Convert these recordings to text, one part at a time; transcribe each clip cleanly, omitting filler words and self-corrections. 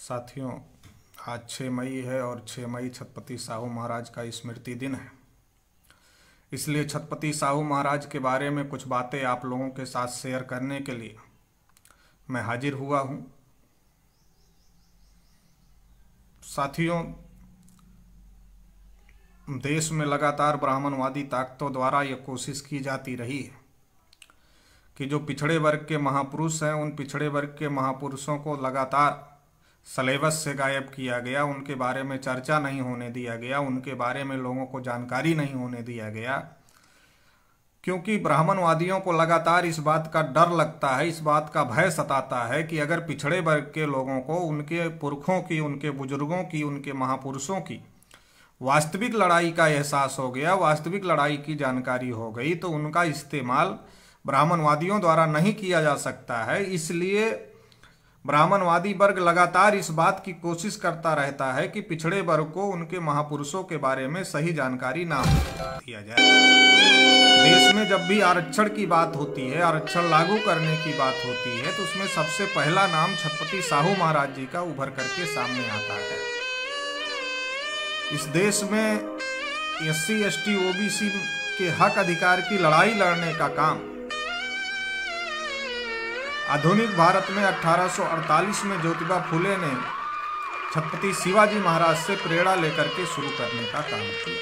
साथियों, आज 6 मई है और 6 मई छत्रपति साहू महाराज का स्मृति दिन है। इसलिए छत्रपति साहू महाराज के बारे में कुछ बातें आप लोगों के साथ शेयर करने के लिए मैं हाजिर हुआ हूं। साथियों, देश में लगातार ब्राह्मणवादी ताकतों द्वारा यह कोशिश की जाती रही है कि जो पिछड़े वर्ग के महापुरुष हैं, उन पिछड़े वर्ग के महापुरुषों को लगातार सिलेबस से गायब किया गया, उनके बारे में चर्चा नहीं होने दिया गया, उनके बारे में लोगों को जानकारी नहीं होने दिया गया, क्योंकि ब्राह्मणवादियों को लगातार इस बात का डर लगता है, इस बात का भय सताता है कि अगर पिछड़े वर्ग के लोगों को उनके पुरखों की, उनके बुजुर्गों की, उनके महापुरुषों की वास्तविक लड़ाई का एहसास हो गया, वास्तविक लड़ाई की जानकारी हो गई, तो उनका इस्तेमाल ब्राह्मणवादियों द्वारा नहीं किया जा सकता है। इसलिए ब्राह्मणवादी वर्ग लगातार इस बात की कोशिश करता रहता है कि पिछड़े वर्ग को उनके महापुरुषों के बारे में सही जानकारी ना दिया जाए। देश में जब भी आरक्षण की बात होती है, आरक्षण लागू करने की बात होती है, तो उसमें सबसे पहला नाम छत्रपति साहू महाराज जी का उभर करके सामने आता है। इस देश में SC, ST, OBC के हक अधिकार की लड़ाई लड़ने का काम आधुनिक भारत में 1848 में ज्योतिबा फुले ने छत्रपति शिवाजी महाराज से प्रेरणा लेकर के शुरू करने का काम किया।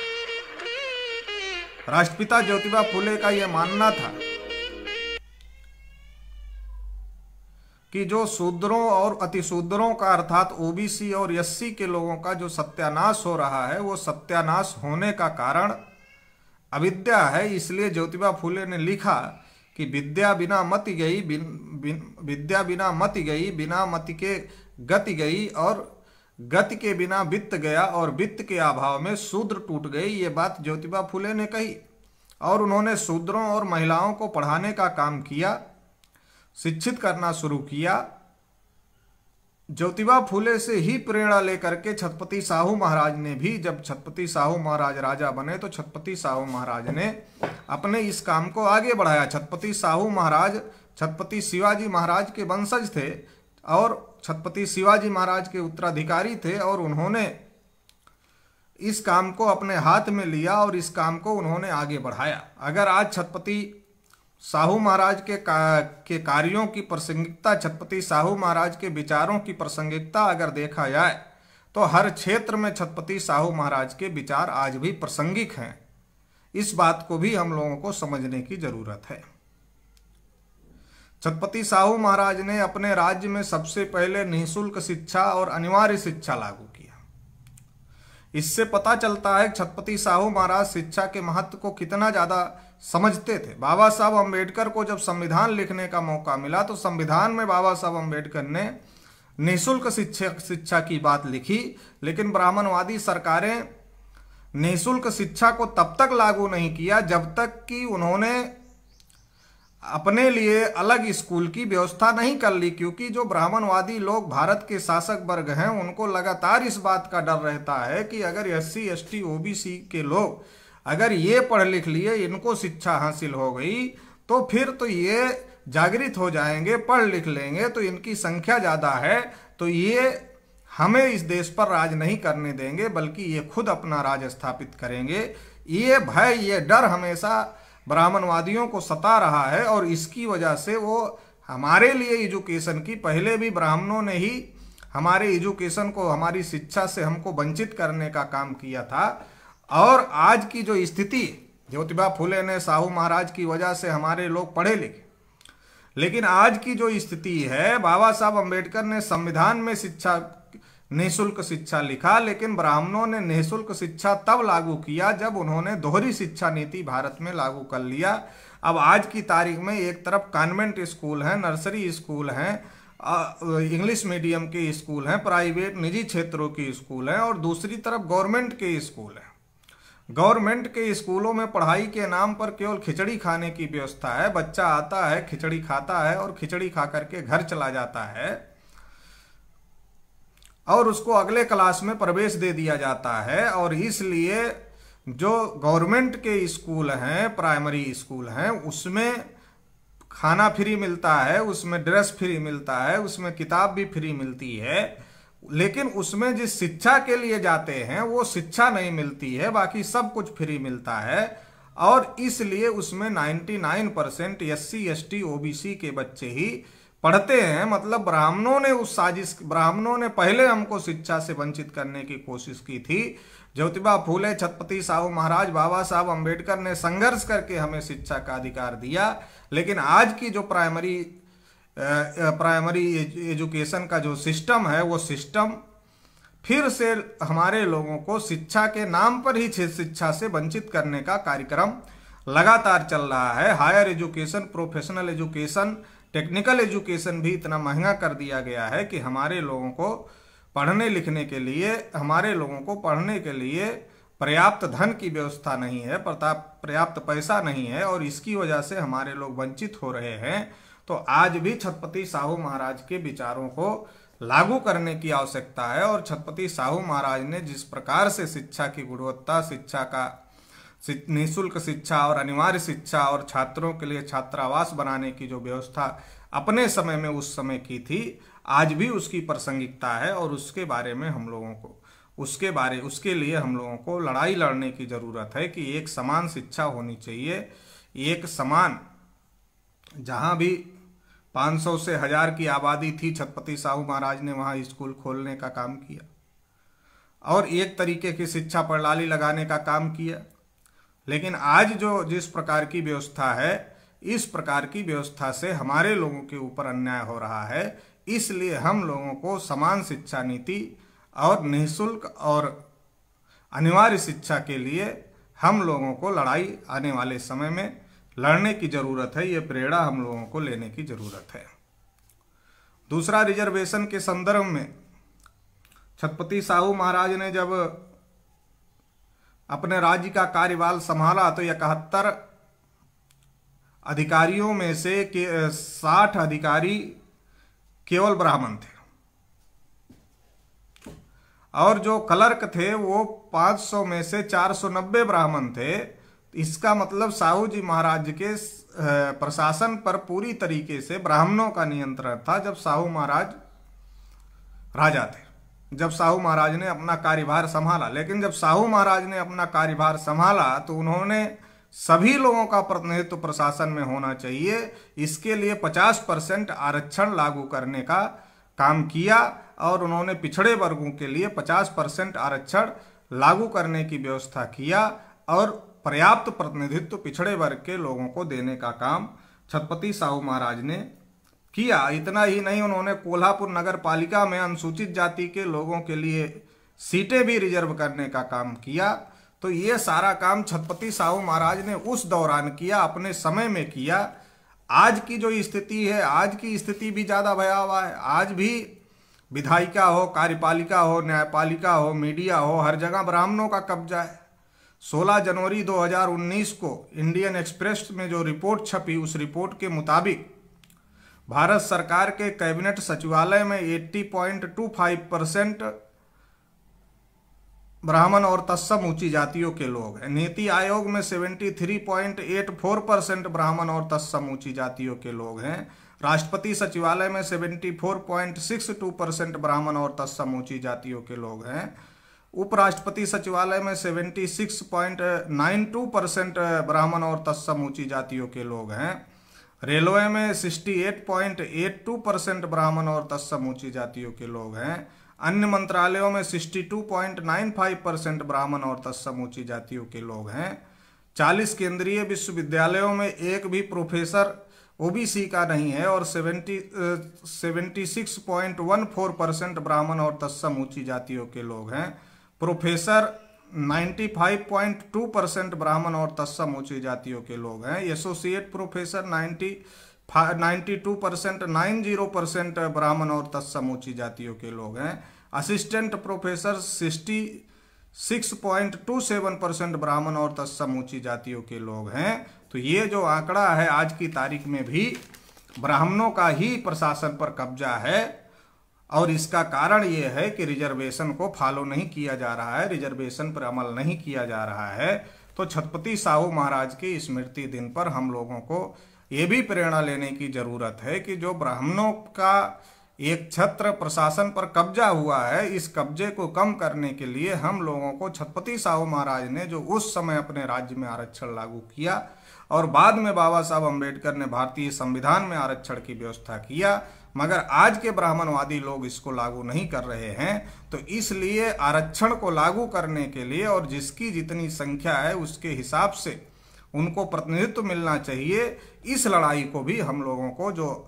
राष्ट्रपिता ज्योतिबा फुले का यह मानना था कि जो शूद्रों और अतिशूद्रों का अर्थात OBC और SC के लोगों का जो सत्यानाश हो रहा है, वो सत्यानाश होने का कारण अविद्या है। इसलिए ज्योतिबा फुले ने लिखा कि विद्या बिना मति गई, विद्या बिना मति गई, बिना मति के गति गई, और गति के बिना वित्त गया, और वित्त के अभाव में शूद्र टूट गई। ये बात ज्योतिबा फुले ने कही और उन्होंने शूद्रों और महिलाओं को पढ़ाने का काम किया, शिक्षित करना शुरू किया। ज्योतिबा फुले से ही प्रेरणा लेकर के छत्रपति साहू महाराज ने भी, जब छत्रपति साहू महाराज राजा बने, तो छत्रपति साहू महाराज ने अपने इस काम को आगे बढ़ाया। छत्रपति साहू महाराज छत्रपति शिवाजी महाराज के वंशज थे और छत्रपति शिवाजी महाराज के उत्तराधिकारी थे, और उन्होंने इस काम को अपने हाथ में लिया और इस काम को उन्होंने आगे बढ़ाया। अगर आज छत्रपति साहू महाराज के कार्यों की प्रासंगिकता, छत्रपति साहू महाराज के विचारों की प्रासंगिकता अगर देखा जाए, तो हर क्षेत्र में छत्रपति साहू महाराज के विचार आज भी प्रासंगिक हैं। इस बात को भी हम लोगों को समझने की जरूरत है। छत्रपति साहू महाराज ने अपने राज्य में सबसे पहले निःशुल्क शिक्षा और अनिवार्य शिक्षा लागू किया। इससे पता चलता है छत्रपति साहू महाराज शिक्षा के महत्व को कितना ज्यादा समझते थे। बाबा साहब अम्बेडकर को जब संविधान लिखने का मौका मिला, तो संविधान में बाबा साहब अम्बेडकर ने निःशुल्क शिक्षा की बात लिखी, लेकिन ब्राह्मणवादी सरकारें निःशुल्क शिक्षा को तब तक लागू नहीं किया जब तक कि उन्होंने अपने लिए अलग स्कूल की व्यवस्था नहीं कर ली, क्योंकि जो ब्राह्मणवादी लोग भारत के शासक वर्ग हैं, उनको लगातार इस बात का डर रहता है कि अगर SC, ST, OBC के लोग अगर ये पढ़ लिख लिए, इनको शिक्षा हासिल हो गई, तो फिर तो ये जागृत हो जाएंगे, पढ़ लिख लेंगे, तो इनकी संख्या ज़्यादा है, तो ये हमें इस देश पर राज नहीं करने देंगे, बल्कि ये खुद अपना राज स्थापित करेंगे। ये भय, ये डर हमेशा ब्राह्मणवादियों को सता रहा है, और इसकी वजह से वो हमारे लिए एजुकेशन की, पहले भी ब्राह्मणों ने ही हमारे एजुकेशन को, हमारी शिक्षा से हमको वंचित करने का काम किया था। और आज की जो स्थिति, ज्योतिबा फुले ने, साहू महाराज की वजह से हमारे लोग पढ़े लिखे, लेकिन आज की जो स्थिति है, बाबा साहब अम्बेडकर ने संविधान में शिक्षा, निःशुल्क शिक्षा लिखा, लेकिन ब्राह्मणों ने निःशुल्क शिक्षा तब लागू किया जब उन्होंने दोहरी शिक्षा नीति भारत में लागू कर लिया। अब आज की तारीख में एक तरफ कॉन्वेंट स्कूल हैं, नर्सरी स्कूल हैं, इंग्लिश मीडियम के स्कूल हैं, प्राइवेट निजी क्षेत्रों के स्कूल हैं, और दूसरी तरफ गवर्नमेंट के स्कूल हैं। गवर्नमेंट के स्कूलों में पढ़ाई के नाम पर केवल खिचड़ी खाने की व्यवस्था है। बच्चा आता है, खिचड़ी खाता है और खिचड़ी खा करके घर चला जाता है, और उसको अगले क्लास में प्रवेश दे दिया जाता है। और इसलिए जो गवर्नमेंट के स्कूल हैं, प्राइमरी स्कूल हैं, उसमें खाना फ्री मिलता है, उसमें ड्रेस फ्री मिलता है, उसमें किताब भी फ्री मिलती है, लेकिन उसमें जिस शिक्षा के लिए जाते हैं वो शिक्षा नहीं मिलती है, बाकी सब कुछ फ्री मिलता है। और इसलिए उसमें 99% SC ST OBC के बच्चे ही पढ़ते हैं। मतलब ब्राह्मणों ने उस साजिश, ब्राह्मणों ने पहले हमको शिक्षा से वंचित करने की कोशिश की थी। ज्योतिबा फूले, छत्रपति साहू महाराज, बाबा साहब अम्बेडकर ने संघर्ष करके हमें शिक्षा का अधिकार दिया। लेकिन आज की जो प्राइमरी एजुकेशन का जो सिस्टम है, वो सिस्टम फिर से हमारे लोगों को शिक्षा के नाम पर ही शिक्षा से वंचित करने का कार्यक्रम लगातार चल रहा है। Higher education, professional education, technical education भी इतना महंगा कर दिया गया है कि हमारे लोगों को पढ़ने लिखने के लिए, हमारे लोगों को पढ़ने के लिए पर्याप्त धन की व्यवस्था नहीं है, पर्याप्त पैसा नहीं है, और इसकी वजह से हमारे लोग वंचित हो रहे हैं। तो आज भी छत्रपति साहू महाराज के विचारों को लागू करने की आवश्यकता है। और छत्रपति साहू महाराज ने जिस प्रकार से शिक्षा की गुणवत्ता, शिक्षा का निःशुल्क शिक्षा और अनिवार्य शिक्षा और छात्रों के लिए छात्रावास बनाने की जो व्यवस्था अपने समय में उस समय की थी, आज भी उसकी प्रासंगिकता है। और उसके बारे में हम लोगों को उसके लिए हम लोगों को लड़ाई लड़ने की जरूरत है कि एक समान शिक्षा होनी चाहिए, एक समान, जहां भी 500 से 1000 की आबादी थी, छत्रपति साहू महाराज ने वहां स्कूल खोलने का काम किया और एक तरीके की शिक्षा प्रणाली लगाने का काम किया। लेकिन आज जो जिस प्रकार की व्यवस्था है, इस प्रकार की व्यवस्था से हमारे लोगों के ऊपर अन्याय हो रहा है। इसलिए हम लोगों को समान शिक्षा नीति और निःशुल्क और अनिवार्य शिक्षा के लिए हम लोगों को लड़ाई आने वाले समय में लड़ने की जरूरत है। ये प्रेरणा हम लोगों को लेने की जरूरत है। दूसरा, रिजर्वेशन के संदर्भ में छत्रपति साहू महाराज ने जब अपने राज्य का कार्यभार संभाला तो 71 अधिकारियों में से 60 अधिकारी केवल ब्राह्मण थे और जो क्लर्क थे वो 500 में से 490 ब्राह्मण थे। इसका मतलब साहू जी महाराज के प्रशासन पर पूरी तरीके से ब्राह्मणों का नियंत्रण था जब साहू महाराज राजा थे, जब साहू महाराज ने अपना कार्यभार संभाला। लेकिन जब साहू महाराज ने अपना कार्यभार संभाला तो उन्होंने सभी लोगों का प्रतिनिधित्व प्रशासन में होना चाहिए, इसके लिए 50% आरक्षण लागू करने का काम किया और उन्होंने पिछड़े वर्गों के लिए 50% आरक्षण लागू करने की व्यवस्था किया और पर्याप्त प्रतिनिधित्व पिछड़े वर्ग के लोगों को देने का काम छत्रपति साहू महाराज ने किया। इतना ही नहीं, उन्होंने कोल्हापुर नगर पालिका में अनुसूचित जाति के लोगों के लिए सीटें भी रिजर्व करने का काम किया। तो ये सारा काम छत्रपति साहू महाराज ने उस दौरान किया, अपने समय में किया। आज की जो स्थिति है, आज की स्थिति भी ज़्यादा भयावह है। आज भी विधायिका हो, कार्यपालिका हो, न्यायपालिका हो, मीडिया हो, हर जगह ब्राह्मणों का कब्जा है। 16 जनवरी 2019 को इंडियन एक्सप्रेस में जो रिपोर्ट छपी, उस रिपोर्ट के मुताबिक भारत सरकार के कैबिनेट सचिवालय में 80.25% ब्राह्मण और तत्सम ऊंची जातियों के लोग हैं। नीति आयोग में 73.84% ब्राह्मण और तत्सम ऊंची जातियों के लोग हैं। राष्ट्रपति सचिवालय में 74.62% ब्राह्मण और तत्सम ऊंची जातियों के लोग हैं। उपराष्ट्रपति सचिवालय में 76.92% ब्राह्मण और तत्सम ऊंची जातियों के लोग हैं। रेलवे में 68.82% ब्राह्मण और तत्सम ऊंची जातियों के लोग हैं। अन्य मंत्रालयों में 62.95% ब्राह्मण और तत्सम ऊंची जातियों के लोग हैं। 40 केंद्रीय विश्वविद्यालयों में एक भी प्रोफेसर ओबीसी का नहीं है और 76.14% ब्राह्मण और तत्सम ऊंची जातियों के लोग हैं। प्रोफेसर 95.2% ब्राह्मण और तत्सम ऊंची जातियों के लोग हैं। एसोसिएट प्रोफेसर 90% ब्राह्मण और तत्सम ऊंची जातियों के लोग हैं। असिस्टेंट प्रोफेसर 66.27% ब्राह्मण और तत्सम ऊंची जातियों के लोग हैं। तो ये जो आंकड़ा है, आज की तारीख में भी ब्राह्मणों का ही प्रशासन पर कब्जा है और इसका कारण ये है कि रिजर्वेशन को फॉलो नहीं किया जा रहा है, रिजर्वेशन पर अमल नहीं किया जा रहा है। तो छत्रपति साहू महाराज के स्मृति दिन पर हम लोगों को ये भी प्रेरणा लेने की जरूरत है कि जो ब्राह्मणों का एक छत्र प्रशासन पर कब्जा हुआ है। इस कब्जे को कम करने के लिए हम लोगों को छत्रपति साहू महाराज ने जो उस समय अपने राज्य में आरक्षण लागू किया और बाद में बाबा साहब अम्बेडकर ने भारतीय संविधान में आरक्षण की व्यवस्था किया, मगर आज के ब्राह्मणवादी लोग इसको लागू नहीं कर रहे हैं। तो इसलिए आरक्षण को लागू करने के लिए और जिसकी जितनी संख्या है उसके हिसाब से उनको प्रतिनिधित्व मिलना चाहिए। इस लड़ाई को भी हम लोगों को, जो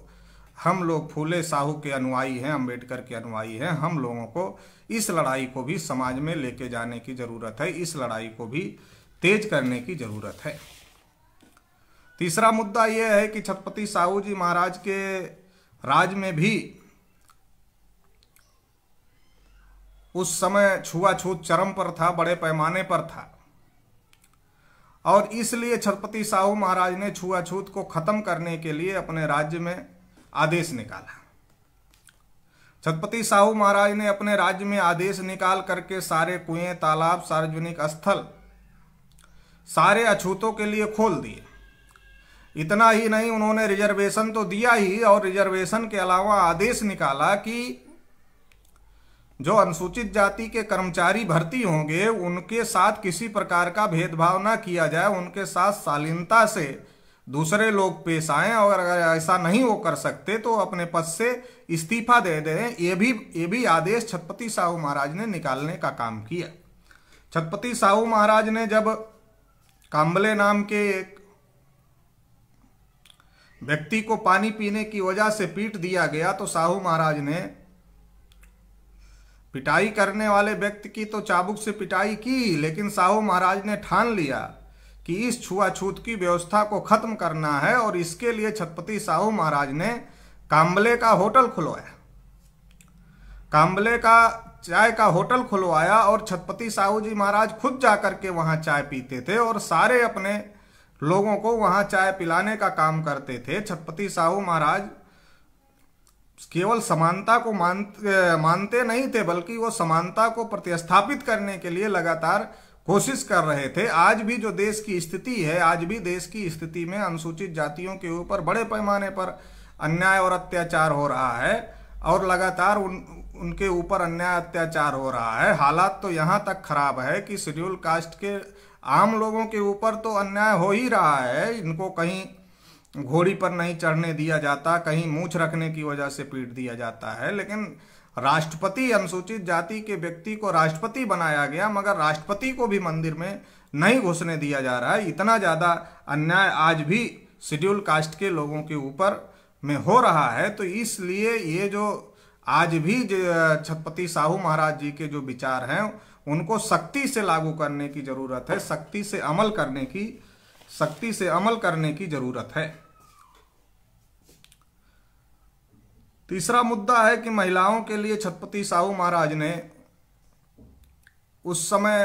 हम लोग फूले साहू के अनुयायी हैं, अम्बेडकर के अनुयायी हैं, हम लोगों को इस लड़ाई को भी समाज में लेके जाने की जरूरत है। इस लड़ाई को भी तेज करने की जरूरत है। तीसरा मुद्दा यह है कि छत्रपति साहू जी महाराज के राज में भी उस समय छुआछूत चरम पर था, बड़े पैमाने पर था, और इसलिए छत्रपति साहू महाराज ने छुआछूत को खत्म करने के लिए अपने राज्य में आदेश निकाला। छत्रपति साहू महाराज ने अपने राज्य में आदेश निकाल करके सारे कुएं, तालाब, सार्वजनिक स्थल सारे अछूतों के लिए खोल दिए। इतना ही नहीं, उन्होंने रिजर्वेशन तो दिया ही, और रिजर्वेशन के अलावा आदेश निकाला कि जो अनुसूचित जाति के कर्मचारी भर्ती होंगे उनके साथ किसी प्रकार का भेदभाव ना किया जाए, उनके साथ शालीनता से दूसरे लोग पेश आएं, और अगर ऐसा नहीं वो कर सकते तो अपने पद से इस्तीफा दे दें। ये भी आदेश छत्रपति साहू महाराज ने निकालने का काम किया। छत्रपति साहू महाराज ने जब काम्बले नाम के एक व्यक्ति को पानी पीने की वजह से पीट दिया गया तो साहू महाराज ने पिटाई करने वाले व्यक्ति की तो चाबुक से पिटाई की, लेकिन साहू महाराज ने ठान लिया कि इस छुआछूत की व्यवस्था को खत्म करना है, और इसके लिए छत्रपति साहू महाराज ने काम्बले का होटल खुलवाया। काम्बले का चाय का होटल खुलवाया और छत्रपति साहू जी महाराज खुद जाकर के वहां चाय पीते थे और सारे अपने लोगों को वहां चाय पिलाने का काम करते थे। छत्रपति साहू महाराज केवल समानता को मानते नहीं थे, बल्कि वो समानता को प्रतिस्थापित करने के लिए लगातार कोशिश कर रहे थे। आज भी जो देश की स्थिति है, आज भी देश की स्थिति में अनुसूचित जातियों के ऊपर बड़े पैमाने पर अन्याय और अत्याचार हो रहा है, और लगातार उनके ऊपर अन्याय अत्याचार हो रहा है। हालात तो यहाँ तक खराब है कि शेड्यूल कास्ट के आम लोगों के ऊपर तो अन्याय हो ही रहा है। इनको कहीं घोड़ी पर नहीं चढ़ने दिया जाता, कहीं मूंछ रखने की वजह से पीट दिया जाता है, लेकिन राष्ट्रपति, अनुसूचित जाति के व्यक्ति को राष्ट्रपति बनाया गया, मगर राष्ट्रपति को भी मंदिर में नहीं घुसने दिया जा रहा है। इतना ज़्यादा अन्याय आज भी शेड्यूल कास्ट के लोगों के ऊपर में हो रहा है। तो इसलिए ये जो आज भी छत्रपति साहू महाराज जी के जो विचार हैं उनको सख्ती से लागू करने की जरूरत है, सख्ती से अमल करने की जरूरत है। तीसरा मुद्दा है कि महिलाओं के लिए छत्रपति साहू महाराज ने उस समय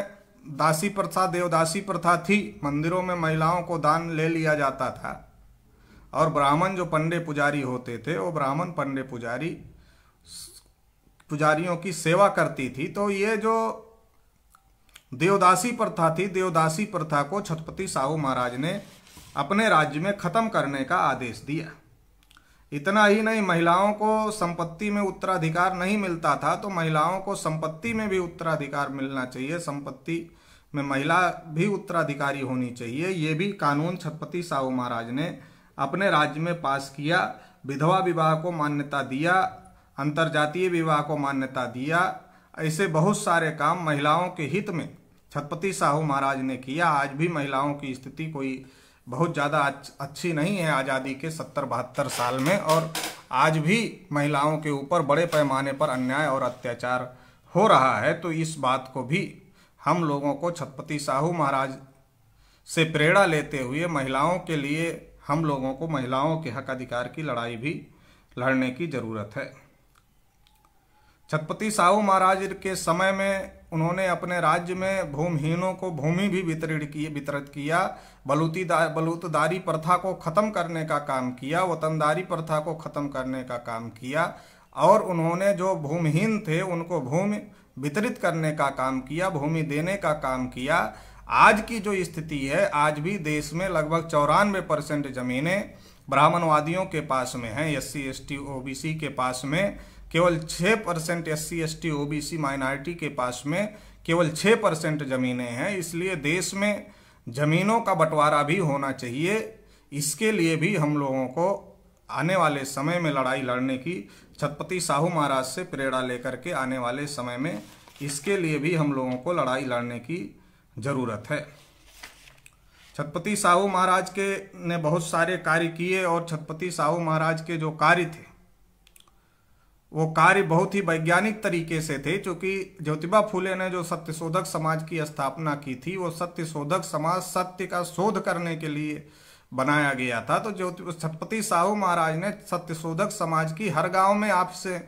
दासी प्रथा, देवदासी प्रथा थी, मंदिरों में महिलाओं को दान ले लिया जाता था, और ब्राह्मण जो पंडे पुजारी होते थे वो ब्राह्मण पंडे पुजारियों की सेवा करती थी। तो ये जो देवदासी प्रथा थी, देवदासी प्रथा को छत्रपति साहू महाराज ने अपने राज्य में खत्म करने का आदेश दिया। इतना ही नहीं, महिलाओं को संपत्ति में उत्तराधिकार नहीं मिलता था, तो महिलाओं को संपत्ति में भी उत्तराधिकार मिलना चाहिए, संपत्ति में महिला भी उत्तराधिकारी होनी चाहिए। ये भी कानून छत्रपति साहू महाराज ने अपने राज्य में पास किया। विधवा विवाह को मान्यता दिया, अंतरजातीय विवाह को मान्यता दिया। ऐसे बहुत सारे काम महिलाओं के हित में छत्रपति साहू महाराज ने किया। आज भी महिलाओं की स्थिति कोई बहुत ज़्यादा अच्छी नहीं है आज़ादी के 70-72 साल में, और आज भी महिलाओं के ऊपर बड़े पैमाने पर अन्याय और अत्याचार हो रहा है। तो इस बात को भी हम लोगों को छत्रपति साहू महाराज से प्रेरणा लेते हुए महिलाओं के लिए, हम लोगों को महिलाओं के हक अधिकार की लड़ाई भी लड़ने की ज़रूरत है। छत्रपति साहू महाराज के समय में उन्होंने अपने राज्य में भूमिहीनों को भूमि भी वितरित किया, बलूतदारी प्रथा को खत्म करने का काम किया, वतनदारी प्रथा को खत्म करने का काम किया, और उन्होंने जो भूमिहीन थे उनको भूमि वितरित करने का काम किया, भूमि देने का काम किया। आज की जो स्थिति है, आज भी देश में लगभग 94% जमीनें ब्राह्मणवादियों के पास में हैं, SC ST OBC के पास में केवल 6% SC ST OBC माइनॉरिटी के पास में केवल 6% जमीनें हैं। इसलिए देश में जमीनों का बंटवारा भी होना चाहिए। इसके लिए भी हम लोगों को आने वाले समय में लड़ाई लड़ने की, छत्रपति साहू महाराज से प्रेरणा लेकर के आने वाले समय में इसके लिए भी हम लोगों को लड़ाई लड़ने की ज़रूरत है। छत्रपति साहू महाराज के ने बहुत सारे कार्य किए और छत्रपति साहू महाराज के जो कार्य थे वो कार्य बहुत ही वैज्ञानिक तरीके से थे, क्योंकि ज्योतिबा फुले ने जो सत्यशोधक समाज की स्थापना की थी वो सत्यशोधक समाज सत्य का शोध करने के लिए बनाया गया था। तो छत्रपति साहू महाराज ने सत्यशोधक समाज की हर गांव में आपसे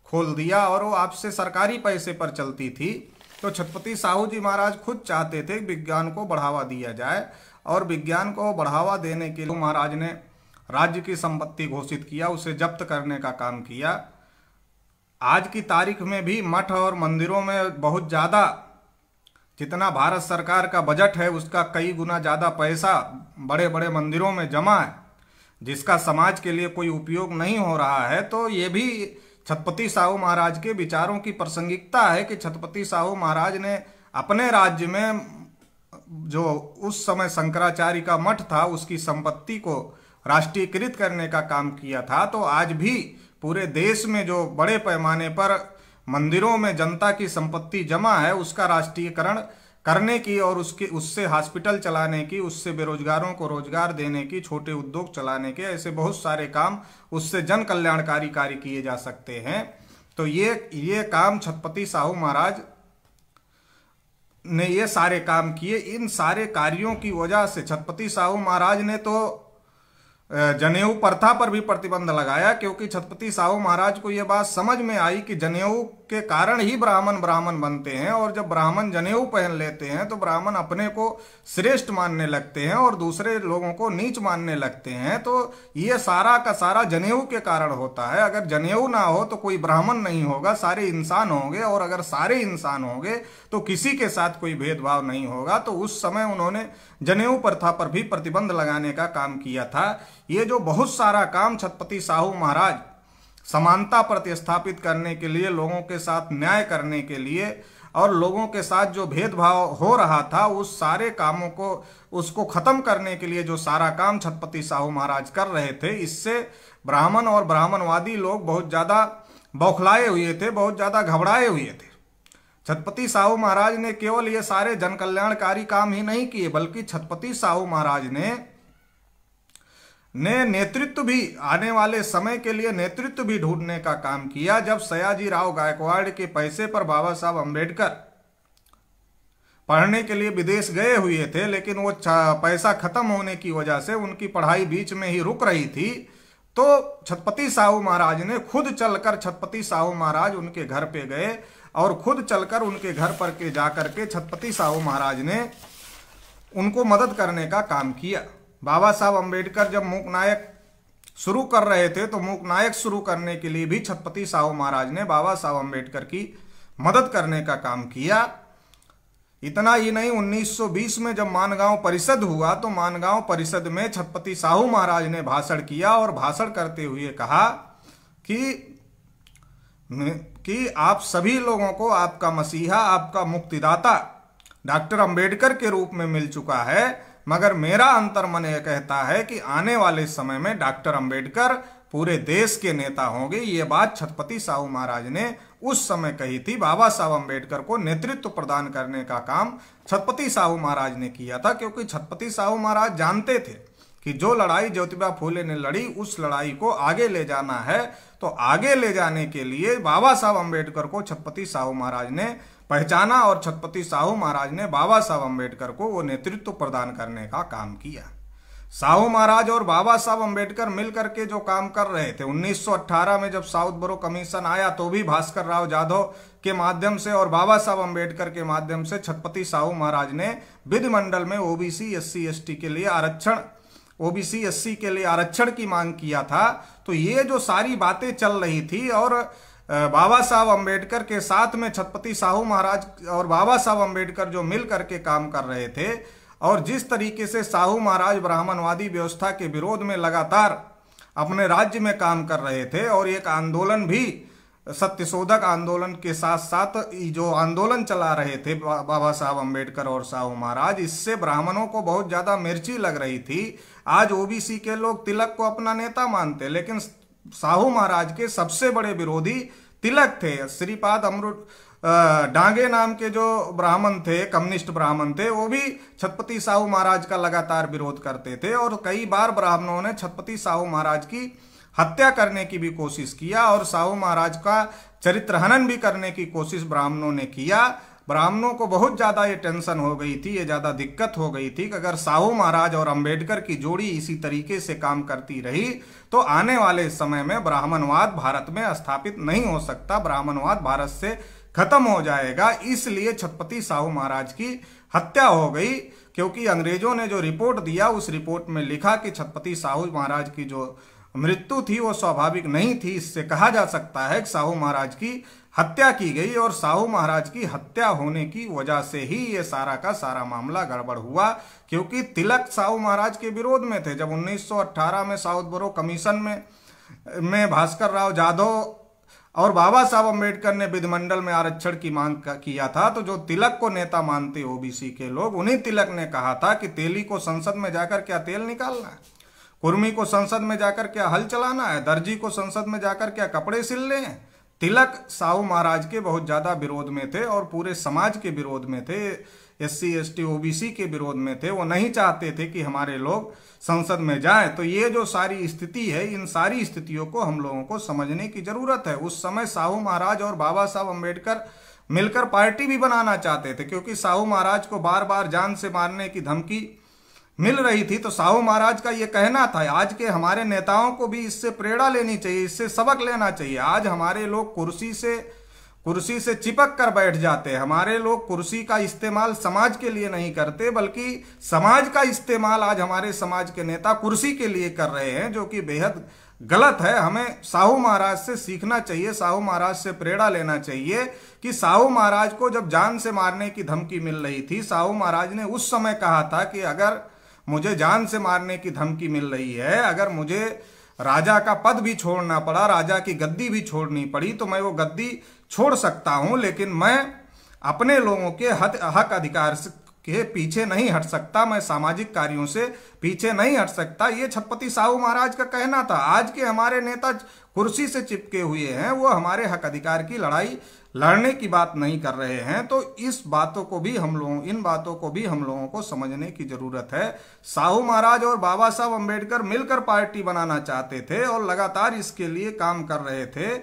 खोल दिया और वो आपसे सरकारी पैसे पर चलती थी। तो छत्रपति साहू जी महाराज खुद चाहते थे विज्ञान को बढ़ावा दिया जाए और विज्ञान को बढ़ावा देने के लिए महाराज ने राज्य की संपत्ति घोषित किया, उसे जब्त करने का काम किया। आज की तारीख में भी मठ और मंदिरों में बहुत ज़्यादा, जितना भारत सरकार का बजट है उसका कई गुना ज़्यादा पैसा बड़े बड़े मंदिरों में जमा है, जिसका समाज के लिए कोई उपयोग नहीं हो रहा है। तो ये भी छत्रपति साहू महाराज के विचारों की प्रासंगिकता है कि छत्रपति साहू महाराज ने अपने राज्य में जो उस समय शंकराचार्य का मठ था उसकी संपत्ति को राष्ट्रीयकृत करने का काम किया था। तो आज भी पूरे देश में जो बड़े पैमाने पर मंदिरों में जनता की संपत्ति जमा है उसका राष्ट्रीयकरण करने की और उससे हॉस्पिटल चलाने की, उससे बेरोजगारों को रोजगार देने की, छोटे उद्योग चलाने के, ऐसे बहुत सारे काम उससे जन कल्याणकारी कार्य किए जा सकते हैं। तो ये काम छत्रपति साहू महाराज ने ये सारे काम किए। इन सारे कार्यों की वजह से छत्रपति साहू महाराज ने तो जनेऊ प्रथा पर भी प्रतिबंध लगाया, क्योंकि छत्रपति साहू महाराज को यह बात समझ में आई कि जनेऊ के कारण ही ब्राह्मण बनते हैं और जब ब्राह्मण जनेऊ पहन लेते हैं तो ब्राह्मण अपने को श्रेष्ठ मानने लगते हैं और दूसरे लोगों को नीच मानने लगते हैं। तो ये सारा का सारा जनेऊ के कारण होता है। अगर जनेऊ ना हो तो कोई ब्राह्मण नहीं होगा, सारे इंसान होंगे, और अगर सारे इंसान होंगे तो किसी के साथ कोई भेदभाव नहीं होगा। तो उस समय उन्होंने जनेऊ प्रथा पर भी प्रतिबंध लगाने का काम किया था। ये जो बहुत सारा काम छत्रपति साहू महाराज समानता प्रतिस्थापित करने के लिए, लोगों के साथ न्याय करने के लिए और लोगों के साथ जो भेदभाव हो रहा था उस सारे कामों को उसको खत्म करने के लिए जो सारा काम छत्रपति साहू महाराज कर रहे थे, इससे ब्राह्मण और ब्राह्मणवादी लोग बहुत ज़्यादा बौखलाए हुए थे, बहुत ज़्यादा घबराए हुए थे। छत्रपति साहू महाराज ने केवल ये सारे जन कल्याणकारी काम ही नहीं किए, बल्कि छत्रपति साहू महाराज ने नेतृत्व भी, आने वाले समय के लिए नेतृत्व भी ढूंढने का काम किया। जब सयाजीराव गायकवाड़ के पैसे पर बाबा साहब अम्बेडकर पढ़ने के लिए विदेश गए हुए थे, लेकिन वो पैसा खत्म होने की वजह से उनकी पढ़ाई बीच में ही रुक रही थी, तो छत्रपति साहू महाराज ने खुद चलकर, छत्रपति साहू महाराज उनके घर पे गए और खुद चलकर उनके घर पर के जाकर के छत्रपति साहू महाराज ने उनको मदद करने का काम किया। बाबा साहब अम्बेडकर जब मूक नायक शुरू कर रहे थे तो मूक नायक शुरू करने के लिए भी छत्रपति साहू महाराज ने बाबा साहब अम्बेडकर की मदद करने का काम किया। इतना ही नहीं, 1920 में जब मानगांव परिषद हुआ तो मानगांव परिषद में छत्रपति साहू महाराज ने भाषण किया और भाषण करते हुए कहा कि आप सभी लोगों को आपका मसीहा, आपका मुक्तिदाता डॉक्टर अम्बेडकर के रूप में मिल चुका है, मगर मेरा अंतर्मन यह कहता है कि आने वाले समय में डॉक्टर अम्बेडकर पूरे देश के नेता होंगे। ये बात छत्रपति साहू महाराज ने उस समय कही थी। बाबा साहब अम्बेडकर को नेतृत्व प्रदान करने का काम छत्रपति साहू महाराज ने किया था, क्योंकि छत्रपति साहू महाराज जानते थे कि जो लड़ाई ज्योतिबा फुले ने लड़ी उस लड़ाई को आगे ले जाना है। तो आगे ले जाने के लिए बाबा साहब अम्बेडकर को छत्रपति साहू महाराज ने पहचाना और छत्रपति साहू महाराज ने बाबा साहब अम्बेडकर को वो नेतृत्व प्रदान करने का काम किया। साहू महाराज और बाबा साहब अम्बेडकर मिलकर के जो काम कर रहे थे, 1918 में जब साउथ बोरो कमीशन आया तो भी भास्कर राव जाधव के माध्यम से और बाबा साहब अम्बेडकर के माध्यम से छत्रपति साहू महाराज ने विधिमंडल में ओबीसी SC ST के लिए आरक्षण, OBC SC के लिए आरक्षण की मांग किया था। तो ये जो सारी बातें चल रही थी और बाबा साहब अम्बेडकर के साथ में छत्रपति साहू महाराज और बाबा साहब अम्बेडकर जो मिल करके काम कर रहे थे और जिस तरीके से साहू महाराज ब्राह्मणवादी व्यवस्था के विरोध में लगातार अपने राज्य में काम कर रहे थे और एक आंदोलन भी सत्यशोधक आंदोलन के साथ साथ जो आंदोलन चला रहे थे बाबा साहब अम्बेडकर और साहू महाराज, इससे ब्राह्मणों को बहुत ज्यादा मिर्ची लग रही थी। आज ओबीसी के लोग तिलक को अपना नेता मानते, लेकिन साहू महाराज के सबसे बड़े विरोधी तिलक थे। श्रीपाद अमृत डांगे नाम के जो ब्राह्मण थे, कम्युनिस्ट ब्राह्मण थे, वो भी छत्रपति साहू महाराज का लगातार विरोध करते थे और कई बार ब्राह्मणों ने छत्रपति साहू महाराज की हत्या करने की भी कोशिश किया और साहू महाराज का चरित्र हनन भी करने की कोशिश ब्राह्मणों ने किया। ब्राह्मणों को बहुत ज्यादा ये टेंशन हो गई थी, ये ज्यादा दिक्कत हो गई थी कि अगर साहू महाराज और अंबेडकर की जोड़ी इसी तरीके से काम करती रही तो आने वाले समय में ब्राह्मणवाद भारत में स्थापित नहीं हो सकता, ब्राह्मणवाद भारत से खत्म हो जाएगा। इसलिए छत्रपति साहू महाराज की हत्या हो गई, क्योंकि अंग्रेजों ने जो रिपोर्ट दिया उस रिपोर्ट में लिखा कि छत्रपति साहू महाराज की जो मृत्यु थी वो स्वाभाविक नहीं थी। इससे कहा जा सकता है कि साहू महाराज की हत्या की गई और साहू महाराज की हत्या होने की वजह से ही ये सारा का सारा मामला गड़बड़ हुआ, क्योंकि तिलक साहू महाराज के विरोध में थे। जब 1918 में साउथ बोरो कमीशन में भास्कर राव जाधव और बाबा साहब अम्बेडकर ने विधिमंडल में आरक्षण की मांग किया था, तो जो तिलक को नेता मानते ओबीसी के लोग, उन्हीं तिलक ने कहा था कि तेली को संसद में जाकर क्या तेल निकालना है, कुर्मी को संसद में जाकर क्या हल चलाना है, दर्जी को संसद में जाकर क्या कपड़े सिलने हैं। तिलक साहू महाराज के बहुत ज्यादा विरोध में थे और पूरे समाज के विरोध में थे, SC ST OBC के विरोध में थे। वो नहीं चाहते थे कि हमारे लोग संसद में जाएं। तो ये जो सारी स्थिति है, इन सारी स्थितियों को हम लोगों को समझने की जरूरत है। उस समय साहू महाराज और बाबा साहब अम्बेडकर मिलकर पार्टी भी बनाना चाहते थे, क्योंकि साहू महाराज को बार बार जान से मारने की धमकी मिल रही थी। तो साहू महाराज का ये कहना था, आज के हमारे नेताओं को भी इससे प्रेरणा लेनी चाहिए, इससे सबक लेना चाहिए। आज हमारे लोग कुर्सी से चिपक कर बैठ जाते हैं। हमारे लोग कुर्सी का इस्तेमाल समाज के लिए नहीं करते, बल्कि समाज का इस्तेमाल आज हमारे समाज के नेता कुर्सी के लिए कर रहे हैं, जो कि बेहद गलत है। हमें साहू महाराज से सीखना चाहिए, साहू महाराज से प्रेरणा लेना चाहिए कि साहू महाराज को जब जान से मारने की धमकी मिल रही थी, साहू महाराज ने उस समय कहा था कि अगर मुझे जान से मारने की धमकी मिल रही है, अगर मुझे राजा का पद भी छोड़ना पड़ा, राजा की गद्दी भी छोड़नी पड़ी, तो मैं वो गद्दी छोड़ सकता हूं, लेकिन मैं अपने लोगों के हक अधिकार के पीछे नहीं हट सकता, मैं सामाजिक कार्यों से पीछे नहीं हट सकता। ये छत्रपति साहू महाराज का कहना था। आज के हमारे नेता कुर्सी से चिपके हुए हैं, वो हमारे हक अधिकार की लड़ाई लड़ने की बात नहीं कर रहे हैं। तो इन बातों को भी हम लोगों को समझने की जरूरत है। साहू महाराज और बाबा साहब अम्बेडकर मिलकर पार्टी बनाना चाहते थे और लगातार इसके लिए काम कर रहे थे।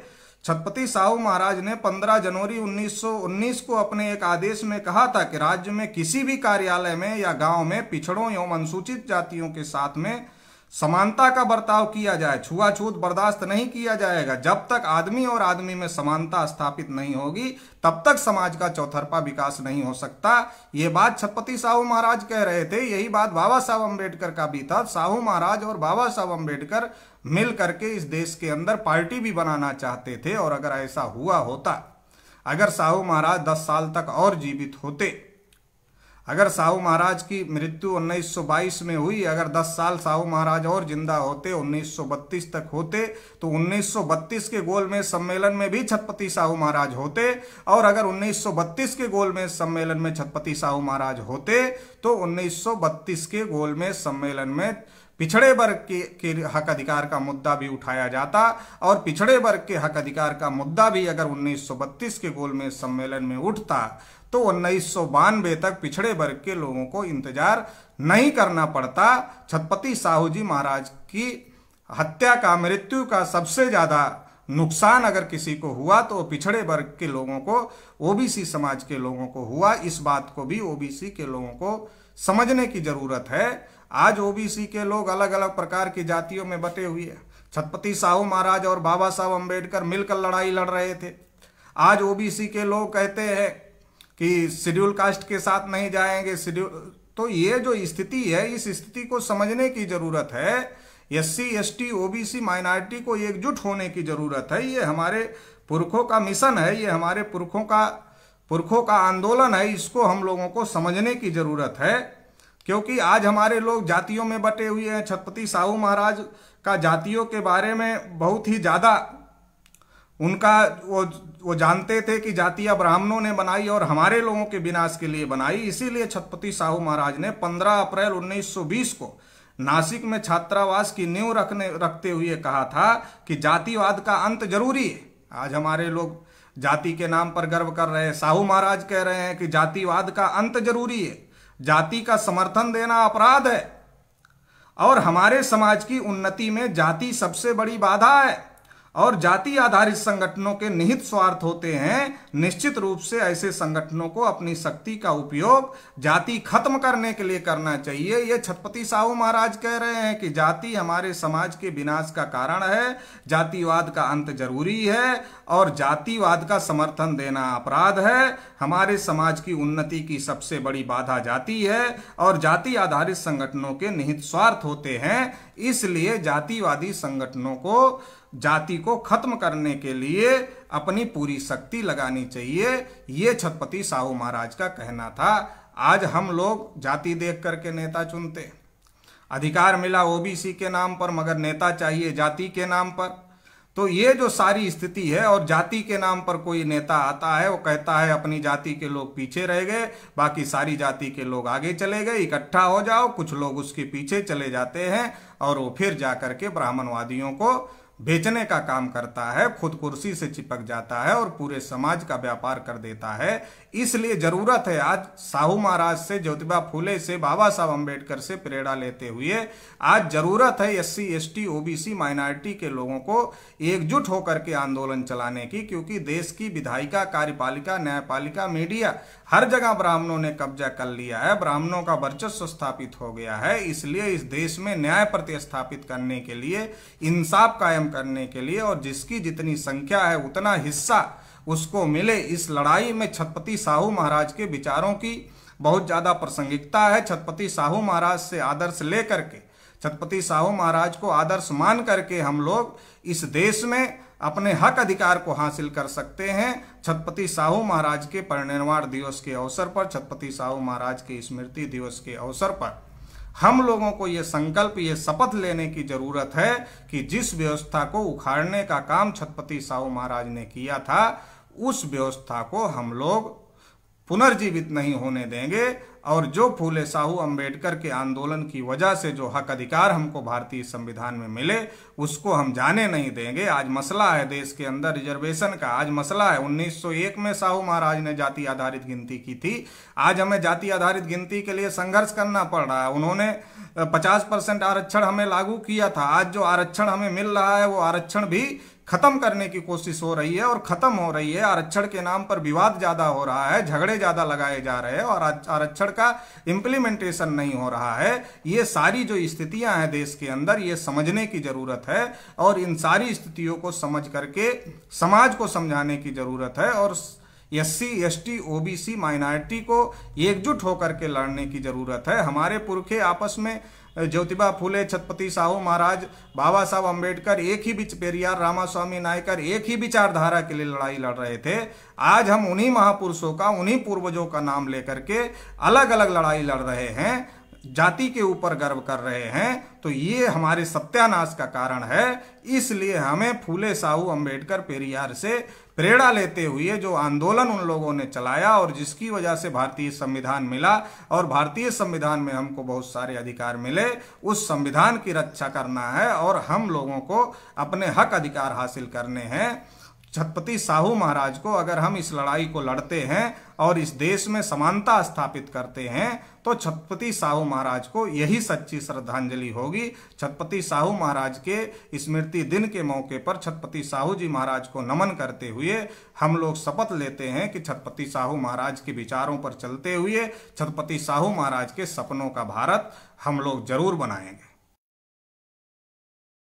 छत्रपति साहू महाराज ने 15 जनवरी 1919 को अपने एक आदेश में कहा था कि राज्य में किसी भी कार्यालय में या गांव में पिछड़ों एवं अनुसूचित जातियों के साथ में समानता का बर्ताव किया जाए, छुआछूत बर्दाश्त नहीं किया जाएगा। जब तक आदमी और आदमी में समानता स्थापित नहीं होगी, तब तक समाज का चौतरफा विकास नहीं हो सकता। ये बात छत्रपति साहू महाराज कह रहे थे, यही बात बाबा साहब अम्बेडकर का भी था। साहू महाराज और बाबा साहब अम्बेडकर मिल करके इस देश के अंदर पार्टी भी बनाना चाहते थे। और अगर ऐसा हुआ होता, अगर साहू महाराज 10 साल तक और जीवित होते, अगर साहू महाराज की मृत्यु 1922 में हुई, अगर 10 साल साहू महाराज और जिंदा होते, 1932 तक होते, तो 1932 के गोलमेज सम्मेलन में भी छत्रपति साहू महाराज होते। और अगर 1932 के गोलमेज सम्मेलन में छत्रपति साहू महाराज होते, तो 1932 के गोलमेज सम्मेलन में पिछड़े वर्ग के हक अधिकार का मुद्दा भी उठाया जाता। और पिछड़े वर्ग के हक अधिकार का मुद्दा भी अगर 1932 के गोलमेज सम्मेलन में उठता, तो 1992 तक पिछड़े वर्ग के लोगों को इंतजार नहीं करना पड़ता। छत्रपति साहू जी महाराज की हत्या का, मृत्यु का सबसे ज्यादा नुकसान अगर किसी को हुआ तो पिछड़े वर्ग के लोगों को, ओबीसी समाज के लोगों को हुआ। इस बात को भी ओबीसी के लोगों को समझने की जरूरत है। आज ओबीसी के लोग अलग अलग प्रकार की जातियों में बटे हुए हैं। छत्रपति साहू महाराज और बाबा साहब अम्बेडकर मिलकर लड़ाई लड़ रहे थे। आज ओबीसी के लोग कहते हैं कि शेड्यूल कास्ट के साथ नहीं जाएंगे, तो ये जो स्थिति है, इस स्थिति को समझने की जरूरत है। SC ST OBC माइनॉरिटी को एकजुट होने की जरूरत है। ये हमारे पुरखों का मिशन है, ये हमारे पुरखों का आंदोलन है। इसको हम लोगों को समझने की जरूरत है, क्योंकि आज हमारे लोग जातियों में बटे हुए हैं। छत्रपति साहू महाराज का जातियों के बारे में बहुत ही ज्यादा उनका वो जानते थे कि जातियां ब्राह्मणों ने बनाई और हमारे लोगों के विनाश के लिए बनाई। इसीलिए छत्रपति साहू महाराज ने 15 अप्रैल 1920 को नासिक में छात्रावास की नींव रखते हुए कहा था कि जातिवाद का अंत जरूरी है। आज हमारे लोग जाति के नाम पर गर्व कर रहे हैं। साहू महाराज कह रहे हैं कि जातिवाद का अंत जरूरी है, जाति का समर्थन देना अपराध है और हमारे समाज की उन्नति में जाति सबसे बड़ी बाधा है और जाति आधारित संगठनों के निहित स्वार्थ होते हैं। निश्चित रूप से ऐसे संगठनों को अपनी शक्ति का उपयोग जाति खत्म करने के लिए करना चाहिए। ये छत्रपति साहू महाराज कह रहे हैं कि जाति हमारे समाज के विनाश का कारण है, जातिवाद का अंत जरूरी है और जातिवाद का समर्थन देना अपराध है। हमारे समाज की उन्नति की सबसे बड़ी बाधा जाति है और जाति आधारित संगठनों के निहित स्वार्थ होते हैं। इसलिए जातिवादी संगठनों को जाति को खत्म करने के लिए अपनी पूरी शक्ति लगानी चाहिए। ये छत्रपति साहू महाराज का कहना था। आज हम लोग जाति देख करके नेता चुनते, अधिकार मिला ओबीसी के नाम पर मगर नेता चाहिए जाति के नाम पर। तो ये जो सारी स्थिति है और जाति के नाम पर कोई नेता आता है, वो कहता है अपनी जाति के लोग पीछे रह गए, बाकी सारी जाति के लोग आगे चले गए, इकट्ठा हो जाओ। कुछ लोग उसके पीछे चले जाते हैं और वो फिर जाकर के ब्राह्मणवादियों को बेचने का काम करता है, खुद कुर्सी से चिपक जाता है और पूरे समाज का व्यापार कर देता है। इसलिए जरूरत है आज साहू महाराज से, ज्योतिबा फूले से, बाबा साहब अम्बेडकर से प्रेरणा लेते हुए आज जरूरत है एससी एसटी ओबीसी माइनॉरिटी के लोगों को एकजुट होकर के आंदोलन चलाने की, क्योंकि देश की विधायिका, कार्यपालिका, न्यायपालिका, मीडिया हर जगह ब्राह्मणों ने कब्जा कर लिया है, ब्राह्मणों का वर्चस्व स्थापित हो गया है। इसलिए इस देश में न्याय प्रतिस्थापित करने के लिए, इंसाफ कायम करने के लिए और जिसकी जितनी संख्या है उतना हिस्सा उसको मिले, इस लड़ाई में छत्रपति साहू महाराज के विचारों की बहुत ज्यादा प्रासंगिकता है। छत्रपति साहू महाराज से आदर्श लेकर के, छत्रपति साहू महाराज को आदर्श मान करके हम लोग इस देश में अपने हक अधिकार को हासिल कर सकते हैं। छत्रपति साहू महाराज के परिनिर्वाण दिवस के अवसर पर, छत्रपति साहू महाराज के स्मृति दिवस के अवसर पर हम लोगों को ये संकल्प, ये शपथ लेने की जरूरत है कि जिस व्यवस्था को उखाड़ने का काम छत्रपति साहू महाराज ने किया था, उस व्यवस्था को हम लोग पुनर्जीवित नहीं होने देंगे और जो फूले साहू अंबेडकर के आंदोलन की वजह से जो हक अधिकार हमको भारतीय संविधान में मिले, उसको हम जाने नहीं देंगे। आज मसला है देश के अंदर रिजर्वेशन का, आज मसला है 1901 में साहू महाराज ने जाति आधारित गिनती की थी, आज हमें जाति आधारित गिनती के लिए संघर्ष करना पड़ रहा है। उन्होंने 50% आरक्षण हमें लागू किया था, आज जो आरक्षण हमें मिल रहा है वो आरक्षण भी खत्म करने की कोशिश हो रही है और खत्म हो रही है। आरक्षण के नाम पर विवाद ज्यादा हो रहा है, झगड़े ज्यादा लगाए जा रहे हैं और आरक्षण का इम्प्लीमेंटेशन नहीं हो रहा है। ये सारी जो स्थितियां हैं देश के अंदर, ये समझने की जरूरत है और इन सारी स्थितियों को समझ करके समाज को समझाने की जरूरत है और एससी एसटी ओबीसी माइनॉरिटी को एकजुट होकर के लड़ने की जरूरत है। हमारे पुरखे आपस में ज्योतिबा फूले, छत्रपति साहू महाराज, बाबा साहब अम्बेडकर एक ही पेरियार रामास्वामी नायकर एक ही विचारधारा के लिए लड़ाई लड़ रहे थे। आज हम उन्हीं महापुरुषों का, उन्हीं पूर्वजों का नाम लेकर के अलग अलग लड़ाई लड़ रहे हैं, जाति के ऊपर गर्व कर रहे हैं। तो ये हमारे सत्यानाश का कारण है। इसलिए हमें फूले साहू अंबेडकर पेरियार से प्रेरणा लेते हुए जो आंदोलन उन लोगों ने चलाया और जिसकी वजह से भारतीय संविधान मिला और भारतीय संविधान में हमको बहुत सारे अधिकार मिले, उस संविधान की रक्षा करना है और हम लोगों को अपने हक अधिकार हासिल करने हैं। छत्रपति साहू महाराज को अगर हम इस लड़ाई को लड़ते हैं और इस देश में समानता स्थापित करते हैं तो छत्रपति साहू महाराज को यही सच्ची श्रद्धांजलि होगी। छत्रपति साहू महाराज के स्मृति दिन के मौके पर छत्रपति साहू जी महाराज को नमन करते हुए हम लोग शपथ लेते हैं कि छत्रपति साहू महाराज के विचारों पर चलते हुए छत्रपति साहू महाराज के सपनों का भारत हम लोग जरूर बनाएंगे।